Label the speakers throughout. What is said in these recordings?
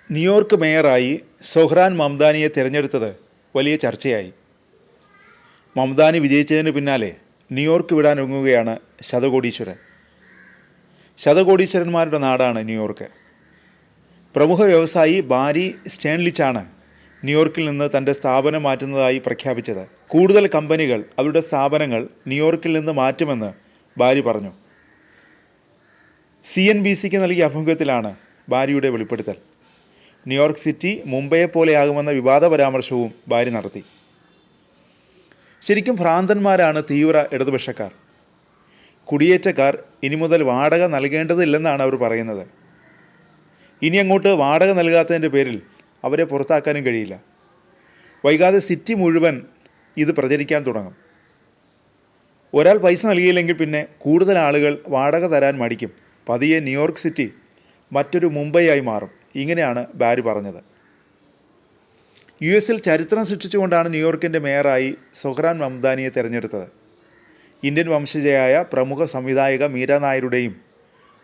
Speaker 1: New York മേയറായി Zohran മംദാനിയെ തിരഞ്ഞെടുത്തത് വലിയ ചർച്ചയായി. മംദാനി വിജയിച്ചതിന് പിന്നാലെ ന്യൂയോർക്ക് വിടാനൊരുങ്ങുകയാണ് ശതകോടീശ്വരൻ. ശതകോടീശ്വരന്മാരുടെ നാടാണ് ന്യൂയോർക്ക്. പ്രമുഖ വ്യവസായി ബാരി സ്റ്റേൺലിച്ചാണ് ന്യൂയോർക്കിൽ നിന്ന് തൻ്റെ സ്ഥാപനം മാറ്റുന്നതായി പ്രഖ്യാപിച്ചത്. കൂടുതൽ കമ്പനികൾ അവരുടെ സ്ഥാപനങ്ങൾ ന്യൂയോർക്കിൽ നിന്ന് മാറ്റുമെന്ന് ബാരി പറഞ്ഞു. CNBCക്ക് നൽകിയ അഭിമുഖത്തിലാണ് ബാരിയുടെ വെളിപ്പെടുത്തൽ. ന്യൂയോർക്ക് സിറ്റി മുംബൈയെപ്പോലെയാകുമെന്ന വിവാദ പരാമർശവും ബാരി നടത്തി. ശരിക്കും ഭ്രാന്തന്മാരാണ് തീവ്ര ഇടതുപക്ഷക്കാർ. കുടിയേറ്റക്കാർ ഇനി മുതൽ വാടക നൽകേണ്ടതില്ലെന്നാണ് അവർ പറയുന്നത്. ഇനി അങ്ങോട്ട് വാടക നൽകാത്തതിൻ്റെ പേരിൽ അവരെ പുറത്താക്കാനും കഴിയില്ല. വൈകാതെ സിറ്റി മുഴുവൻ ഇത് പ്രചരിക്കാൻ തുടങ്ങും. ഒരാൾ പൈസ നൽകിയില്ലെങ്കിൽ പിന്നെ കൂടുതൽ ആളുകൾ വാടക തരാൻ മടിക്കും. പതിയെ ന്യൂയോർക്ക് സിറ്റി മറ്റൊരു മുംബൈയായി മാറും. ഇങ്ങനെയാണ് ബാരി പറഞ്ഞത്. US ചരിത്രം സൃഷ്ടിച്ചുകൊണ്ടാണ് ന്യൂയോർക്കിൻ്റെ മേയറായി സൊഹ്റാൻ മംദാനിയെ തിരഞ്ഞെടുത്തത്. ഇന്ത്യൻ വംശജയായ പ്രമുഖ സംവിധായിക മീര നായരുടെയും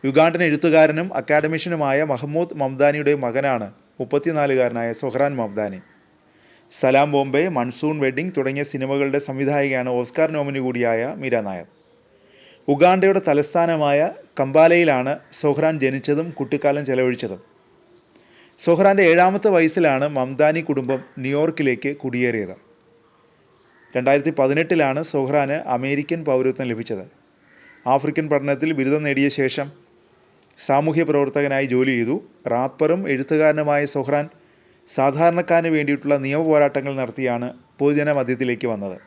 Speaker 1: യുഗാണ്ടൻ എഴുത്തുകാരനും അക്കാഡമിഷ്യനുമായ മഹമ്മൂദ് മംദാനിയുടെയും മകനാണ് 34-കാരനായ സൊഹ്റാൻ മംദാനി. സലാം ബോംബെ, മൺസൂൺ വെഡ്ഡിംഗ് തുടങ്ങിയ സിനിമകളുടെ സംവിധായികയാണ്. ഓസ്കാർ നോമിനി കൂടിയായ മീര നായർ. ഉഗാണ്ടയുടെ തലസ്ഥാനമായ കമ്പാലയിലാണ് സൊഹ്റാൻ ജനിച്ചതും കുട്ടിക്കാലം ചെലവഴിച്ചതും. സൊഹ്റാൻ്റെ 7ാമത്തെ വയസ്സിലാണ് മംദാനി കുടുംബം ന്യൂയോർക്കിലേക്ക് കുടിയേറിയത്. 2018 സൊഹ്റാന് അമേരിക്കൻ പൗരത്വം ലഭിച്ചത്. ആഫ്രിക്കൻ പഠനത്തിൽ ബിരുദം നേടിയ ശേഷം സാമൂഹ്യ പ്രവർത്തകനായി ജോലി ചെയ്തു. റാപ്പറും എഴുത്തുകാരനുമായ സൊഹ്റാൻ സാധാരണക്കാരന് വേണ്ടിയിട്ടുള്ള നിയമ പോരാട്ടങ്ങൾ നടത്തിയാണ് പൊതുജന മധ്യത്തിലേക്ക് വന്നത്.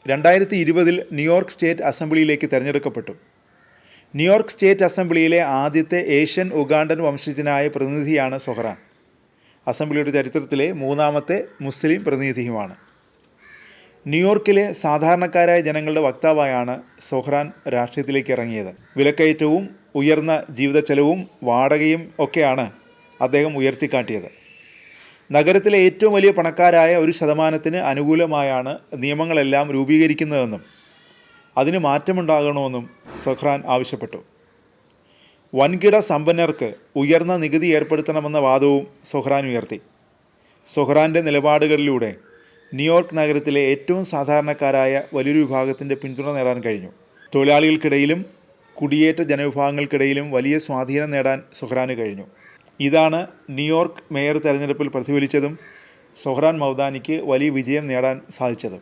Speaker 1: 2020 ന്യൂയോർക്ക് സ്റ്റേറ്റ് അസംബ്ലിയിലേക്ക് തിരഞ്ഞെടുക്കപ്പെട്ടു. ന്യൂയോർക്ക് സ്റ്റേറ്റ് അസംബ്ലിയിലെ ആദ്യത്തെ ഏഷ്യൻ ഉഗാണ്ടൻ വംശജനായ പ്രതിനിധിയാണ് സൊഹ്റാൻ. അസംബ്ലിയുടെ ചരിത്രത്തിലെ 3ാമത്തെ മുസ്ലിം പ്രതിനിധിയുമാണ്. ന്യൂയോർക്കിലെ സാധാരണക്കാരായ ജനങ്ങളുടെ വക്താവായാണ് സൊഹ്റാൻ രാഷ്ട്രീയത്തിലേക്ക് ഇറങ്ങിയത്. വിലക്കയറ്റവും ഉയർന്ന ജീവിത ചെലവും വാടകയും ഒക്കെയാണ് അദ്ദേഹം ഉയർത്തിക്കാട്ടിയത്. നഗരത്തിലെ ഏറ്റവും വലിയ പണക്കാരായ 1% അനുകൂലമായാണ് നിയമങ്ങളെല്ലാം രൂപീകരിക്കുന്നതെന്നും അതിന് മാറ്റമുണ്ടാകണമെന്നും സൊഹ്റാൻ ആവശ്യപ്പെട്ടു. വൻകിട സമ്പന്നർക്ക് ഉയർന്ന നികുതി ഏർപ്പെടുത്തണമെന്ന വാദവും സൊഹ്റാൻ ഉയർത്തി. സൊഹ്റാൻ്റെ നിലപാടുകളിലൂടെ ന്യൂയോർക്ക് നഗരത്തിലെ ഏറ്റവും സാധാരണക്കാരായ വലിയൊരു വിഭാഗത്തിൻ്റെ പിന്തുണ നേടാൻ കഴിഞ്ഞു. തൊഴിലാളികൾക്കിടയിലും കുടിയേറ്റ ജനവിഭാഗങ്ങൾക്കിടയിലും വലിയ സ്വാധീനം നേടാൻ സൊഹ്റാന് കഴിഞ്ഞു. ഇതാണ് ന്യൂയോർക്ക് മേയർ തെരഞ്ഞെടുപ്പിൽ പ്രതിഫലിച്ചതും സൊഹ്റാൻ മംദാനിക്ക് വലിയ വിജയം നേടാൻ സാധിച്ചതും.